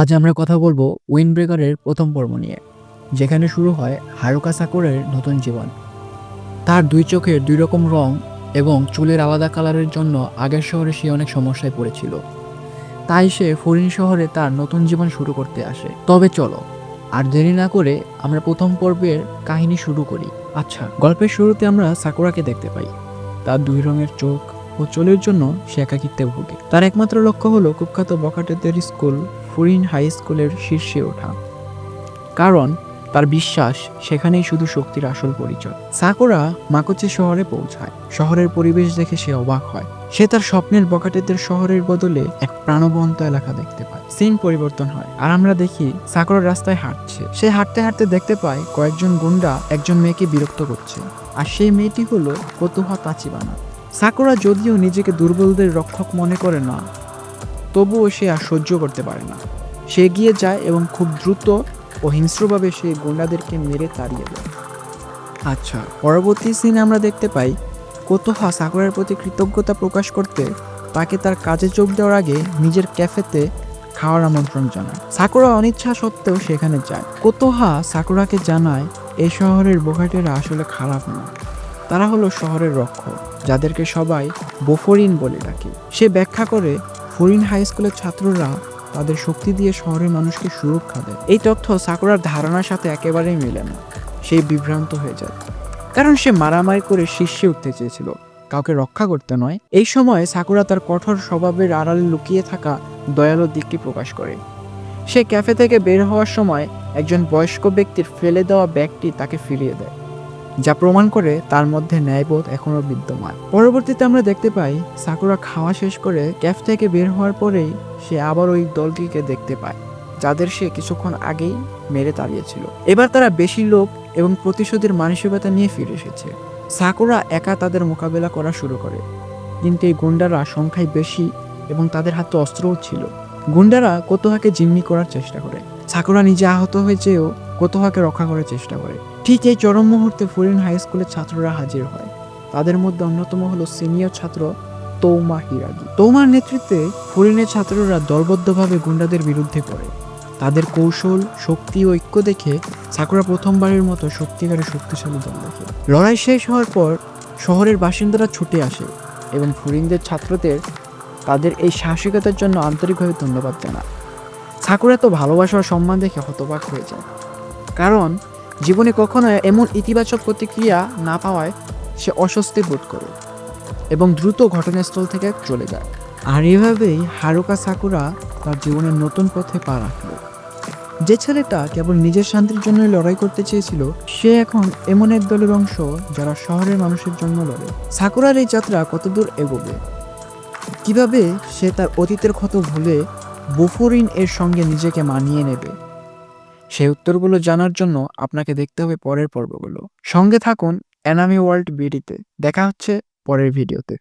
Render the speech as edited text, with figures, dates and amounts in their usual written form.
আজ আমরা কথা বলবো উইন্ডব্রেকারের প্রথম পর্ব নিয়ে, যেখানে শুরু হয় হারুকা সাকুরের নতুন জীবন। তার দুই চোখের দুই রকম রং এবং চুলের আলাদা কালারের জন্য আগের শহরে সে অনেক সমস্যায় পড়েছিল। তাই সে ফরিন শহরে তার নতুন জীবন শুরু করতে আসে। তবে চলো আর দেরি না করে আমরা প্রথম পর্বের কাহিনী শুরু করি। আচ্ছা, গল্পের শুরুতে আমরা সাকুরাকে দেখতে পাই। তার দুই রঙের চোখ ও চুলের জন্য সে একাকিত্বে ভোগে। তার একমাত্র লক্ষ্য হলো কুখ্যাত বখাটেদের স্কুল ফুরিন হাই স্কুলের শীর্ষে ওঠা, কারণ তার বিশ্বাস সেখানেই শুধু শক্তির আসল পরিচয়। সাকুরা মাকোচি শহরে পৌঁছায়। শহরের পরিবেশ দেখে সে অবাক হয়। সে তার স্বপ্নের বখাটেদের শহরের বদলে এক প্রাণবন্ত এলাকা দেখতে পায়। সিন পরিবর্তন হয় আর আমরা দেখি সাকুরা রাস্তায় হাঁটছে। সে হাঁটতে হাঁটতে দেখতে পায় কয়েকজন গুন্ডা একজন মেয়েকে বিরক্ত করছে, আর সেই মেয়েটি হলো কোতোহা তাচিবানা। সাকুরা যদিও নিজেকে দুর্বলদের রক্ষক মনে করে না, তবুও সে আর সহ্য করতে পারে না। সে এগিয়ে যায় এবং খুব দ্রুত ও হিংস্রভাবে সে গুন্ডাদেরকে মেরে তাড়িয়ে দেয়। আচ্ছা, পরবর্তী সিনে আমরা দেখতে পাই কোতোহা সাকুরার প্রতি কৃতজ্ঞতা প্রকাশ করতে তাকে তার কাজে যোগ দেওয়ার আগে নিজের ক্যাফেতে খাওয়ার আমন্ত্রণ জানায়। সাকুরা অনিচ্ছা সত্ত্বেও সেখানে যায়। কোতোহা সাকুরাকে জানায় এই শহরের বোকাটেরা আসলে খারাপ না, তারা হলো শহরের রক্ষক, যাদেরকে সবাই বোফোরিন বলে ডাকে। সে ব্যাখ্যা করে ফরিন হাই স্কুলের ছাত্ররা তাদের শক্তি দিয়ে শহরের মানুষকে সুরক্ষা দেয়। এই তথ্য সাকুরার ধারণার সাথে একেবারেই মেলে না। সে বিভ্রান্ত হয়ে যায়, কারণ সে মারামারি করে শীর্ষে উঠতে চেয়েছিল, কাউকে রক্ষা করতে নয়। এই সময় সাকুরা তার কঠোর স্বভাবের আড়ালে লুকিয়ে থাকা দয়ালু দিকটি প্রকাশ করে। সে ক্যাফে থেকে বের হওয়ার সময় একজন বয়স্ক ব্যক্তির ফেলে দেওয়া ব্যাগটি তাকে ফিরিয়ে দেয়, যা প্রমাণ করে তার মধ্যে ন্যায়বোধ এখনো বিদ্যমান। পরবর্তীতে আমরা দেখতে পাই সাকুরা খাওয়া শেষ করে ক্যাফ থেকে বের হওয়ার পরেই সে আবার ওই দলটিকে দেখতে পায়, যাদের সে কিছুক্ষণ আগেই মেরে তাড়িয়েছিল। এবার তারা বেশি লোক এবং প্রতিশোধের মানসিকতা নিয়ে ফিরে এসেছে। সাকুরা একা তাদের মোকাবেলা করা শুরু করে, কিন্তু এই গুন্ডারা সংখ্যায় বেশি এবং তাদের হাতে অস্ত্রও ছিল। গুন্ডারা কোতোহাকে জিম্মি করার চেষ্টা করে। সাকুরা নিজে আহত হয়েছেও কোতোহাকে রক্ষা করার চেষ্টা করে। ঠিক এই চরম মুহূর্তে ফুরিন হাই স্কুলের ছাত্ররা হাজির হয়। তাদের মধ্যে অন্যতম হলো সিনিয়র ছাত্র তৌমা হিরাগি। তৌমার নেতৃত্বে ফুরিনের ছাত্ররা দলবদ্ধভাবে গুন্ডাদের বিরুদ্ধে করে। তাদের কৌশল, শক্তি ও ঐক্য দেখে সাকুরা প্রথমবারের মতো সত্যিকারের শক্তিশালী দল দেখে। লড়াই শেষ হওয়ার পর শহরের বাসিন্দারা ছুটে আসে এবং ফুরিনদের ছাত্রদের তাদের এই সাহসিকতার জন্য আন্তরিকভাবে ধন্যবাদ জানায়। সাকুরা তো ভালোবাসা ও সম্মান দেখে হতবাক হয়ে যায়, কারণ জীবনে কখনো এমন ইতিবাচক প্রতিক্রিয়া না পাওয়ায় সে অস্বস্তি বোধ করে এবং দ্রুত ঘটনাস্থল থেকে চলে যায়। আর এভাবেই হারুকা সাকুরা তার জীবনের নতুন পথে পা রাখল। যে ছেলেটা কেবল নিজের শান্তির জন্যই লড়াই করতে চেয়েছিল, সে এখন এমন এক দলের অংশ যারা শহরের মানুষের জন্য লড়ে। সাকুরার এই যাত্রা কতদূর এগোবে, কিভাবে সে তার অতীতের ক্ষত ভুলে বোফোরিন এর সঙ্গে নিজেকে মানিয়ে নেবে, সেই উত্তরগুলো জানার জন্য আপনাকে দেখতে হবে পরের পর্বগুলো। সঙ্গে থাকুন অ্যানামি ওয়ার্ল্ড বিডিতে। দেখা হচ্ছে পরের ভিডিওতে।